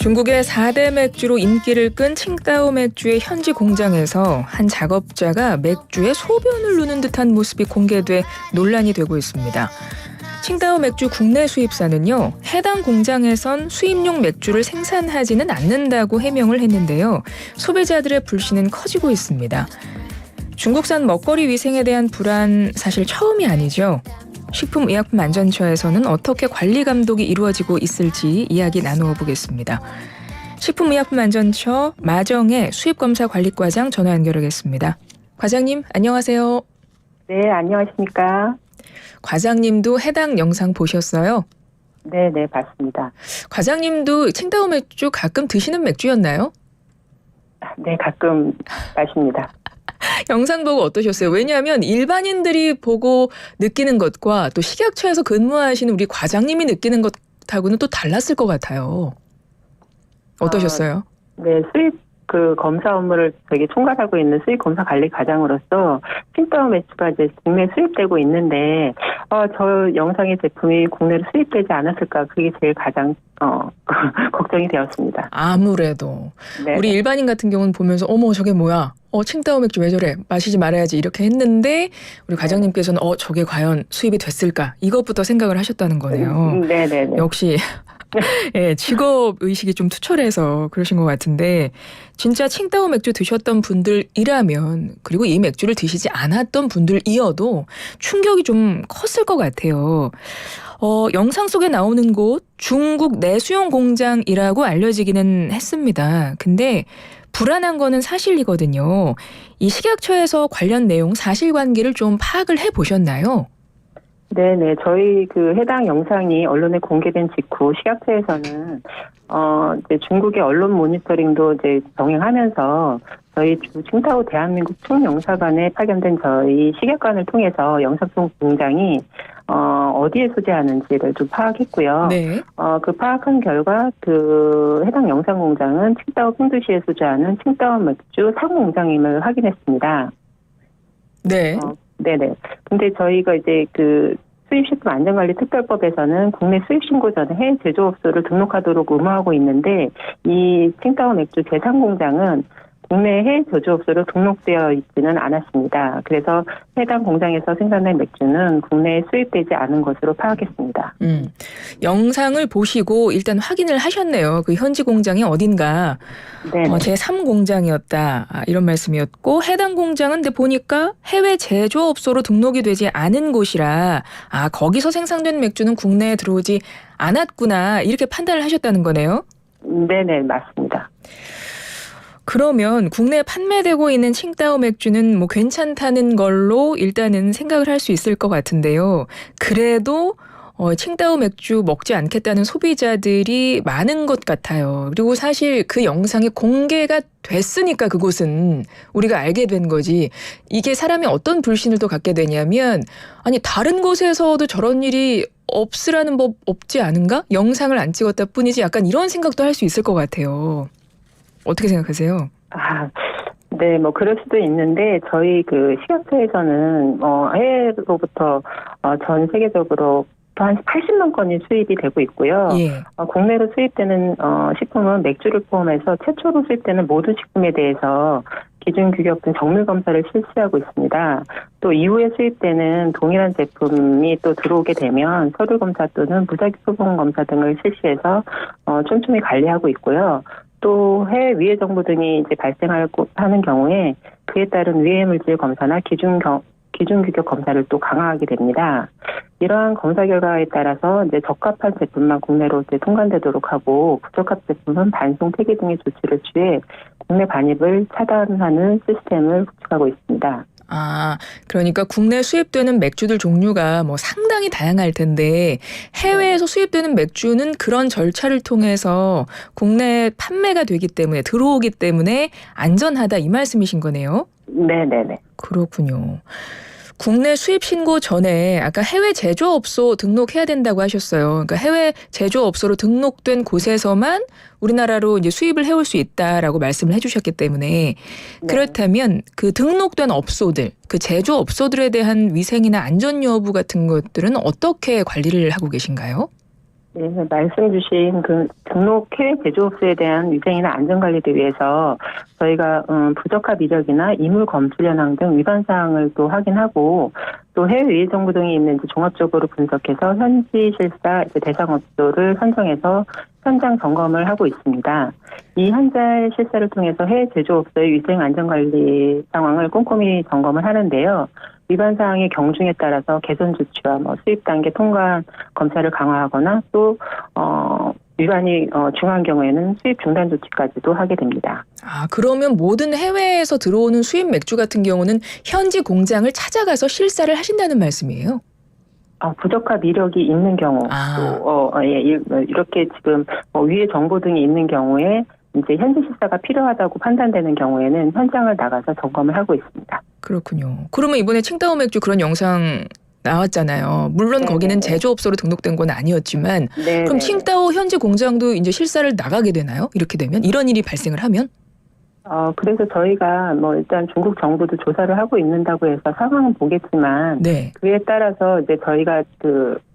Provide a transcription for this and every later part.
중국의 4대 맥주로 인기를 끈 칭따오 맥주의 현지 공장에서 한 작업자가 맥주에 소변을 누는 듯한 모습이 공개돼 논란이 되고 있습니다. 칭따오 맥주 국내 수입사는요, 해당 공장에선 수입용 맥주를 생산하지는 않는다고 해명을 했는데요. 소비자들의 불신은 커지고 있습니다. 중국산 먹거리 위생에 대한 불안 사실 처음이 아니죠. 식품의약품안전처에서는 어떻게 관리 감독이 이루어지고 있을지 이야기 나누어 보겠습니다. 식품의약품안전처 마정의 수입검사관리과장 전화 연결하겠습니다. 과장님, 안녕하세요. 네, 안녕하십니까. 과장님도 해당 영상 보셨어요? 네, 봤습니다. 과장님도 칭따오 맥주 가끔 드시는 맥주였나요? 네, 가끔 마십니다. 영상 보고 어떠셨어요? 왜냐하면 일반인들이 보고 느끼는 것과 또 식약처에서 근무하시는 우리 과장님이 느끼는 것하고는 또 달랐을 것 같아요. 어떠셨어요? 네, 수입 검사 업무를 되게 총괄하고 있는 수입검사관리과장으로서 칭따오 맥주가 이제 국내 수입되고 있는데 저 영상의 제품이 국내로 수입되지 않았을까, 그게 제일 가장 걱정이 되었습니다. 아무래도 네. 우리 일반인 같은 경우는 보면서 어머 저게 뭐야? 칭따오 맥주 왜 저래? 마시지 말아야지 이렇게 했는데 우리 과장님께서는 저게 과연 수입이 됐을까? 이것부터 생각을 하셨다는 거네요. 네. 역시 예, 직업 의식이 좀 투철해서 그러신 것 같은데, 진짜 칭따오 맥주 드셨던 분들이라면, 그리고 이 맥주를 드시지 않았던 분들이어도 충격이 좀 컸을 것 같아요. 영상 속에 나오는 곳 중국 내수용 공장이라고 알려지기는 했습니다. 근데 불안한 거는 사실이거든요. 이 식약처에서 관련 내용 사실관계를 좀 파악을 해보셨나요? 네. 저희 해당 영상이 언론에 공개된 직후 식약처에서는 이제 중국의 언론 모니터링도 이제 병행하면서 저희 칭따오 대한민국 총영사관에 파견된 저희 식약관을 통해서 영상통 공장이 어디에 소재하는지를 좀 파악했고요. 네. 그 파악한 결과 해당 영상 공장은 칭따오 풍두시에 소재하는 칭따오 맥주 상공장임을 확인했습니다. 네. 네네. 근데 저희가 이제 수입식품안전관리특별법에서는 국내 수입신고 전에 해외 제조업소를 등록하도록 의무하고 있는데, 이 칭따오 맥주 제상공장은 국내 해외 제조업소로 등록되어 있지는 않았습니다. 그래서 해당 공장에서 생산된 맥주는 국내에 수입되지 않은 것으로 파악했습니다. 영상을 보시고 일단 확인을 하셨네요. 그 현지 공장이 어딘가. 제3공장이었다. 이런 말씀이었고, 해당 공장은 근데 보니까 해외 제조업소로 등록이 되지 않은 곳이라 거기서 생산된 맥주는 국내에 들어오지 않았구나, 이렇게 판단을 하셨다는 거네요. 네네, 맞습니다. 그러면 국내에 판매되고 있는 칭따오 맥주는 뭐 괜찮다는 걸로 일단은 생각을 할 수 있을 것 같은데요. 그래도 칭따오 맥주 먹지 않겠다는 소비자들이 많은 것 같아요. 그리고 사실 그 영상이 공개가 됐으니까 그곳은 우리가 알게 된 거지. 이게 사람이 어떤 불신을 또 갖게 되냐면, 아니 다른 곳에서도 저런 일이 없으라는 법 없지 않은가? 영상을 안 찍었다 뿐이지, 약간 이런 생각도 할 수 있을 것 같아요. 어떻게 생각하세요? 네, 그럴 수도 있는데, 저희 식약처에서는 해외로부터 전 세계적으로 한 80만 건이 수입이 되고 있고요. 예. 국내로 수입되는 식품은 맥주를 포함해서 최초로 수입되는 모든 식품에 대해서 기준 규격 등 정밀 검사를 실시하고 있습니다. 또 이후에 수입되는 동일한 제품이 또 들어오게 되면 서류 검사 또는 무작위 표본 검사 등을 실시해서 촘촘히 관리하고 있고요. 또 해외 위해 정보 등이 이제 발생하는 경우에 그에 따른 위해 물질 검사나 기준 규격 검사를 또 강화하게 됩니다. 이러한 검사 결과에 따라서 이제 적합한 제품만 국내로 이제 통관되도록 하고, 부적합 제품은 반송 폐기 등의 조치를 취해 국내 반입을 차단하는 시스템을 구축하고 있습니다. 그러니까 국내 수입되는 맥주들 종류가 상당히 다양할 텐데, 해외에서 수입되는 맥주는 그런 절차를 통해서 국내에 판매가 되기 때문에, 들어오기 때문에 안전하다, 이 말씀이신 거네요? 네네네. 그렇군요. 국내 수입 신고 전에 아까 해외 제조업소 등록해야 된다고 하셨어요. 그러니까 해외 제조업소로 등록된 곳에서만 우리나라로 이제 수입을 해올 수 있다라고 말씀을 해주셨기 때문에, 네. 그렇다면 그 등록된 업소들, 그 제조업소들에 대한 위생이나 안전 여부 같은 것들은 어떻게 관리를 하고 계신가요? 네, 말씀 주신 그 등록 해외 제조업소에 대한 위생이나 안전관리를 위해서 저희가 부적합 이력이나 이물 검출 현황 등 위반 사항을 또 확인하고 또 해외 위해 정보 등이 있는지 종합적으로 분석해서 현지 실사 대상 업소를 선정해서 현장 점검을 하고 있습니다. 이 현장 실사를 통해서 해외 제조업소의 위생 안전관리 상황을 꼼꼼히 점검을 하는데요. 위반 사항의 경중에 따라서 개선 조치와 수입 단계 통관 검사를 강화하거나 또 위반이 중요한 경우에는 수입 중단 조치까지도 하게 됩니다. 아, 그러면 모든 해외에서 들어오는 수입 맥주 같은 경우는 현지 공장을 찾아가서 실사를 하신다는 말씀이에요? 부적합 이력이 있는 경우, 또 이렇게 지금 위해 정보 등이 있는 경우에 이제 현지 실사가 필요하다고 판단되는 경우에는 현장을 나가서 점검을 하고 있습니다. 그렇군요. 그러면 이번에 칭따오 맥주 그런 영상 나왔잖아요. 물론 네네. 거기는 제조업소로 등록된 건 아니었지만 네. 그럼 칭따오 현지 공장도 이제 실사를 나가게 되나요? 이렇게 되면 이런 일이 발생을 하면? 그래서 저희가 일단 중국 정부도 조사를 하고 있는다고 해서 상황은 보겠지만 네. 그에 따라서 이제 저희가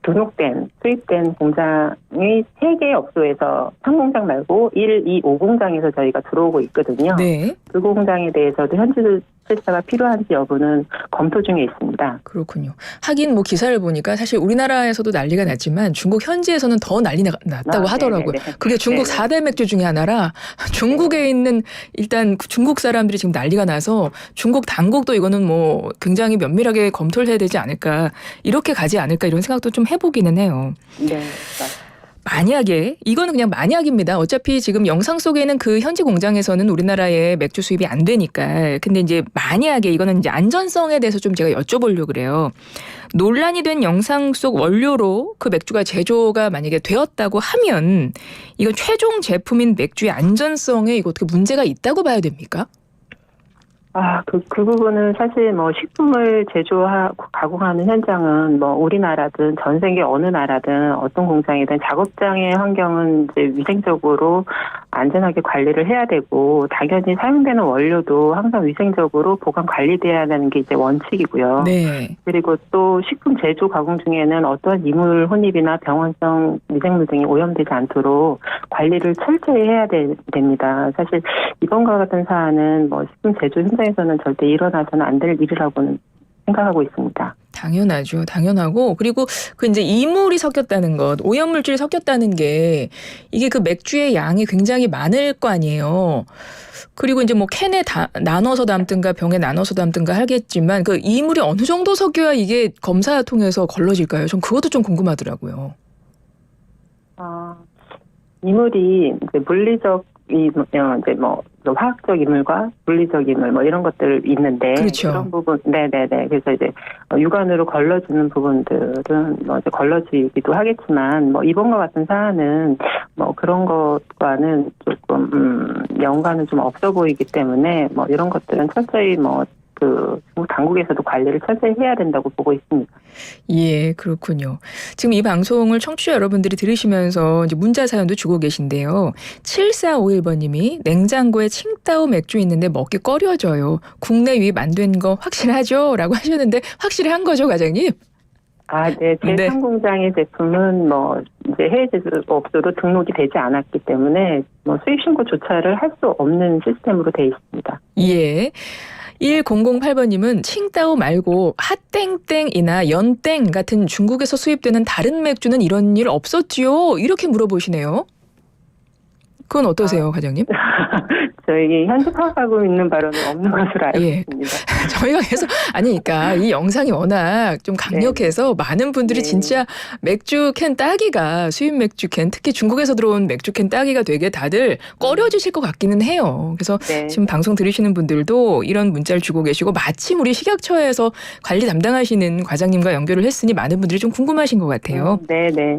등록된 수입된 공장이 3개 업소에서 한 공장 말고 1, 2, 5공장에서 저희가 들어오고 있거든요. 네. 그 공장에 대해서도 현지 실사가 필요한지 여부는 검토 중에 있습니다. 그렇군요. 하긴 기사를 보니까 사실 우리나라에서도 난리가 났지만 중국 현지에서는 더 난리 났다고 하더라고요. 네네네. 그게 중국 네네. 4대 맥주 중에 하나라 중국에 있는 일단 중국 사람들이 지금 난리가 나서 중국 당국도 이거는 굉장히 면밀하게 검토를 해야 되지 않을까 이렇게 가지 않을까 이런 생각도 좀 해보기는 해요. 네. 만약에 이거는 그냥 만약입니다. 어차피 지금 영상 속에는 그 현지 공장에서는 우리나라에 맥주 수입이 안 되니까. 근데 이제 만약에 이거는 이제 안전성에 대해서 좀 제가 여쭤보려고 그래요. 논란이 된 영상 속 원료로 그 맥주가 제조가 만약에 되었다고 하면 이건 최종 제품인 맥주의 안전성에 이거 어떻게 문제가 있다고 봐야 됩니까? 그 부분은 사실 식품을 제조하고 가공하는 현장은 우리나라든 전 세계 어느 나라든 어떤 공장이든 작업장의 환경은 이제 위생적으로 안전하게 관리를 해야 되고 당연히 사용되는 원료도 항상 위생적으로 보관 관리돼야 되는 게 이제 원칙이고요. 네. 그리고 또 식품 제조 가공 중에는 어떠한 이물 혼입이나 병원성 미생물 등이 오염되지 않도록 관리를 철저히 해야 됩니다. 사실 이번과 같은 사안은 식품 제조 현장에서는 절대 일어나서는 안 될 일이라고는 생각하고 있습니다. 당연하죠. 당연하고 그리고 그 이제 이물이 섞였다는 것, 오염물질이 섞였다는 게 이게 그 맥주의 양이 굉장히 많을 거 아니에요. 그리고 이제 캔에 나눠서 담든가 병에 나눠서 담든가 하겠지만 그 이물이 어느 정도 섞여야 이게 검사 통해서 걸러질까요? 전 그것도 좀 궁금하더라고요. 이물이 이제 물리적 화학적 이물과 물리적 이물 이런 것들 있는데 그렇죠. 그런 부분 네네네 그래서 이제 육안으로 걸러지는 부분들은 이제 걸러지기도 하겠지만 이번과 같은 사안은 그런 것과는 조금 연관은 좀 없어 보이기 때문에 이런 것들은 철저히 중국 당국에서도 관리를 철저히 해야 된다고 보고 있습니다. 예, 그렇군요. 지금 이 방송을 청취자 여러분들이 들으시면서 이제 문자 사연도 주고 계신데요. 7451번님이 냉장고에 칭따오 맥주 있는데 먹기 꺼려져요. 국내 유입 안 된 거 확실하죠? 라고 하셨는데 확실한 거죠, 과장님? 네. 제3공장의 제품은 이제 해외 제조업소로 등록이 되지 않았기 때문에 수입 신고조차를 할 수 없는 시스템으로 돼 있습니다. 예. 1008번님은 칭따오 말고 핫땡땡이나 연땡 같은 중국에서 수입되는 다른 맥주는 이런 일 없었지요? 이렇게 물어보시네요. 그건 어떠세요, 과장님? 저희 현재 파악하고 있는 바로는 없는 것으로 알고 있습니다. 저희가 계속 그러니까 이 영상이 워낙 좀 강력해서 많은 분들이 진짜 맥주 캔 따기가 수입 맥주 캔 특히 중국에서 들어온 맥주 캔 따기가 되게 다들 꺼려지실 것 같기는 해요. 그래서 지금 방송 들으시는 분들도 이런 문자를 주고 계시고 마침 우리 식약처에서 관리 담당하시는 과장님과 연결을 했으니 많은 분들이 좀 궁금하신 것 같아요. 네네.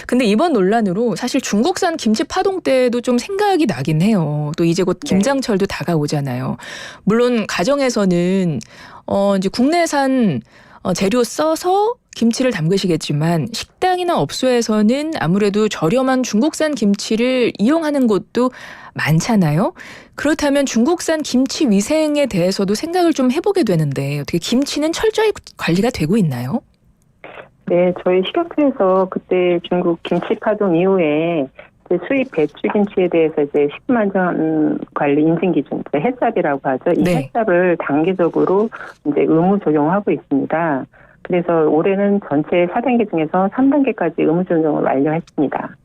근데 이번 논란으로 사실 중국산 김치 파동 때도 좀 생각이 나긴 해요. 또 이제 곧 김장철도 다가오잖아요. 물론 가정에서는 이제 국내산 재료 써서 김치를 담그시겠지만 식당이나 업소에서는 아무래도 저렴한 중국산 김치를 이용하는 곳도 많잖아요. 그렇다면 중국산 김치 위생에 대해서도 생각을 좀 해보게 되는데 어떻게 김치는 철저히 관리가 되고 있나요? 네, 저희 식약처에서 그때 중국 김치 파동 이후에 이제 수입 배추 김치에 대해서 이제 식품 안전 관리 인증 기준, 햇삽이라고 하죠. 이 네. 햇삽을 단계적으로 이제 의무 적용하고 있습니다. 그래서 올해는 전체 4단계 중에서 3단계까지 의무 적용을 완료했습니다.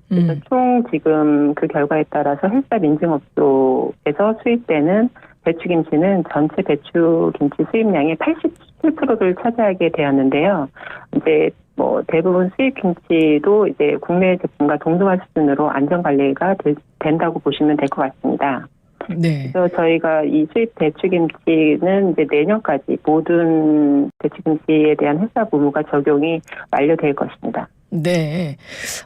그래서 총 지금 그 결과에 따라서 햇삽 인증업소에서 수입되는 배추김치는 전체 배추김치 수입량의 87%를 차지하게 되었는데요. 이제 뭐 대부분 수입김치도 이제 국내 제품과 동등한 수준으로 안전 관리가 된다고 보시면 될 것 같습니다. 네. 그래서 저희가 이 수입 배추김치는 이제 내년까지 모든 배추김치에 대한 햇삽 의무가 적용이 완료될 것입니다. 네.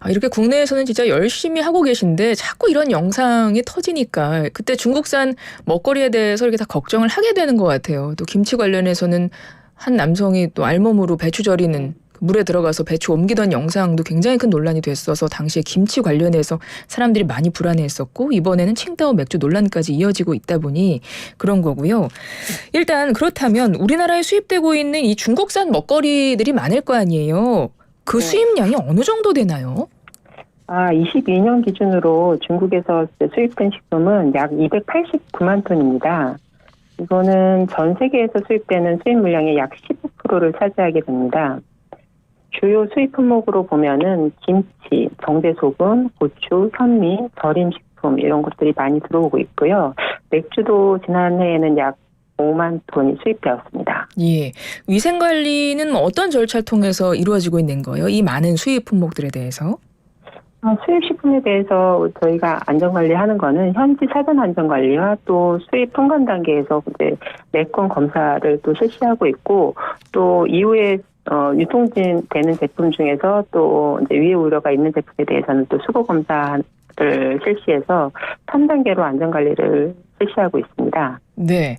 이렇게 국내에서는 진짜 열심히 하고 계신데 자꾸 이런 영상이 터지니까 그때 중국산 먹거리에 대해서 이렇게 다 걱정을 하게 되는 것 같아요. 또 김치 관련해서는 한 남성이 또 알몸으로 배추 절이는 물에 들어가서 배추 옮기던 영상도 굉장히 큰 논란이 됐어서 당시에 김치 관련해서 사람들이 많이 불안해했었고 이번에는 칭다오 맥주 논란까지 이어지고 있다 보니 그런 거고요. 일단 그렇다면 우리나라에 수입되고 있는 이 중국산 먹거리들이 많을 거 아니에요. 그 네. 수입량이 어느 정도 되나요? 22년 기준으로 중국에서 수입된 식품은 약 289만 톤입니다. 이거는 전 세계에서 수입되는 수입 물량의 약 15%를 차지하게 됩니다. 주요 수입 품목으로 보면은 김치, 정제소금, 고추, 현미, 절임 식품 이런 것들이 많이 들어오고 있고요. 맥주도 지난해에는 약 5만 톤이 수입되었습니다. 예. 위생 관리는 어떤 절차를 통해서 이루어지고 있는 거예요? 이 많은 수입 품목들에 대해서? 수입 식품에 대해서 저희가 안전관리하는 거는 현지 사전 안전관리와 또 수입 통관 단계에서 이제 매건 검사를 또 실시하고 있고 또 이후에 유통되는 제품 중에서 또 이제 위해 우려가 있는 제품에 대해서는 또 수거 검사를 실시해서 3단계로 안전관리를 실시하고 있습니다. 네.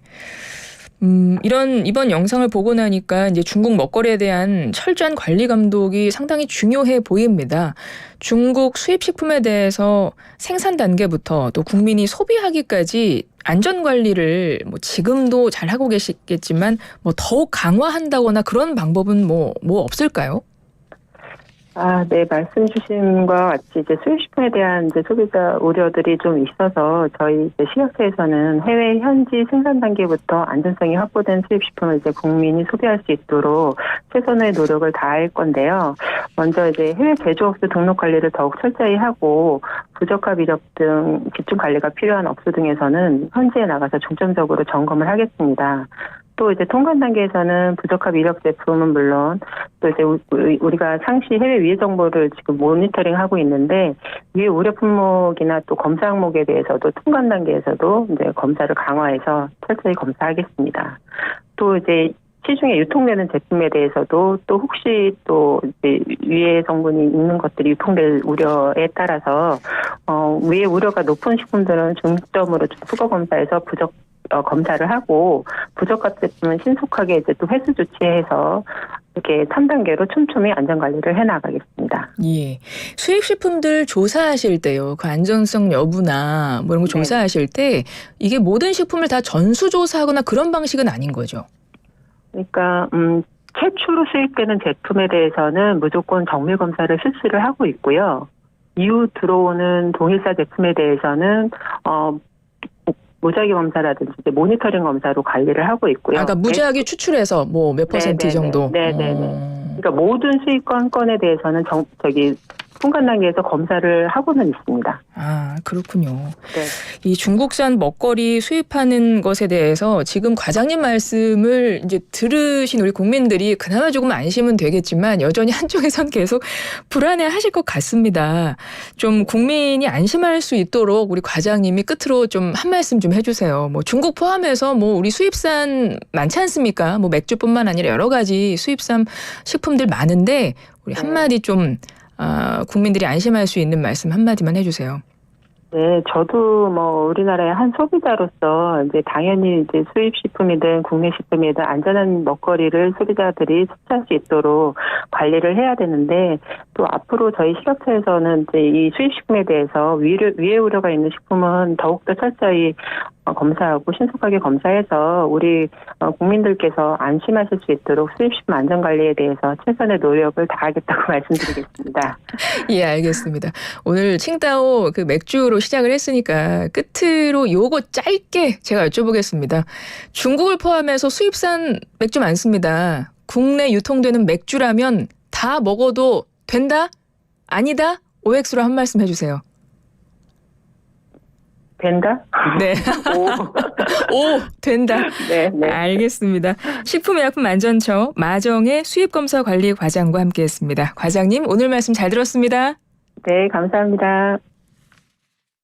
이번 영상을 보고 나니까 이제 중국 먹거리에 대한 철저한 관리 감독이 상당히 중요해 보입니다. 중국 수입 식품에 대해서 생산 단계부터 또 국민이 소비하기까지 안전 관리를 뭐 지금도 잘 하고 계시겠지만 뭐 더욱 강화한다거나 그런 방법은 뭐 없을까요? 네, 말씀 주신 것과 같이 이제 수입식품에 대한 이제 소비자 우려들이 좀 있어서 저희 이제 식약처에서는 해외 현지 생산 단계부터 안전성이 확보된 수입식품을 이제 국민이 소비할 수 있도록 최선의 노력을 다할 건데요. 먼저 이제 해외 제조업소 등록 관리를 더욱 철저히 하고 부적합 이력 등 집중 관리가 필요한 업소 등에서는 현지에 나가서 중점적으로 점검을 하겠습니다. 또 이제 통관 단계에서는 부적합 이력 제품은 물론 또 이제 우리가 상시 해외 위해 정보를 지금 모니터링하고 있는데 위해 우려 품목이나 또 검사 항목에 대해서도 통관 단계에서도 이제 검사를 강화해서 철저히 검사하겠습니다. 또 이제 시중에 유통되는 제품에 대해서도 또 혹시 또 이제 위해 성분이 있는 것들이 유통될 우려에 따라서 위해 우려가 높은 식품들은 중점으로 수거 검사해서 검사를 하고 부적합 제품은 신속하게 이제 또 회수 조치해서 이렇게 3단계로 촘촘히 안전 관리를 해 나가겠습니다. 예. 수입 식품들 조사하실 때요. 그 안전성 여부나 뭐 이런 거 조사하실 때 이게 모든 식품을 다 전수 조사하거나 그런 방식은 아닌 거죠. 그러니까 최초로 수입되는 제품에 대해서는 무조건 정밀 검사를 실시를 하고 있고요. 이후 들어오는 동일사 제품에 대해서는 무작위 검사라든지 모니터링 검사로 관리를 하고 있고요. 그러니까 무작위 추출해서 뭐 몇 퍼센트 정도. 네네네. 그러니까 모든 수입 건에 대해서는 통관 단계에서 검사를 하고는 있습니다. 그렇군요. 네. 이 중국산 먹거리 수입하는 것에 대해서 지금 과장님 말씀을 이제 들으신 우리 국민들이 그나마 조금 안심은 되겠지만 여전히 한쪽에선 계속 불안해하실 것 같습니다. 좀 국민이 안심할 수 있도록 우리 과장님이 끝으로 좀 한 말씀 좀 해주세요. 뭐 중국 포함해서 뭐 우리 수입산 많지 않습니까? 뭐 맥주뿐만 아니라 여러 가지 수입산 식품들 많은데 우리 한마디 좀 국민들이 안심할 수 있는 말씀 한마디만 해주세요. 네, 저도 뭐 우리나라의 한 소비자로서 이제 당연히 이제 수입 식품이든 국내 식품이든 안전한 먹거리를 소비자들이 섭취할 수 있도록 관리를 해야 되는데 또 앞으로 저희 식약처에서는 이제 이 수입 식품에 대해서 위해 우려가 있는 식품은 더욱더 철저히 검사하고 신속하게 검사해서 우리 국민들께서 안심하실 수 있도록 수입식품 안전관리에 대해서 최선의 노력을 다하겠다고 말씀드리겠습니다. 예, 알겠습니다. 오늘 칭따오 그 맥주로 시작을 했으니까 끝으로 요거 짧게 제가 여쭤보겠습니다. 중국을 포함해서 수입산 맥주 많습니다. 국내 유통되는 맥주라면 다 먹어도 된다? 아니다? OX로 한 말씀 해주세요. 된다? 네. 오, 된다. 네, 네. 알겠습니다. 식품의약품안전처 마정의 수입검사관리과장과 함께했습니다. 과장님, 오늘 말씀 잘 들었습니다. 네, 감사합니다.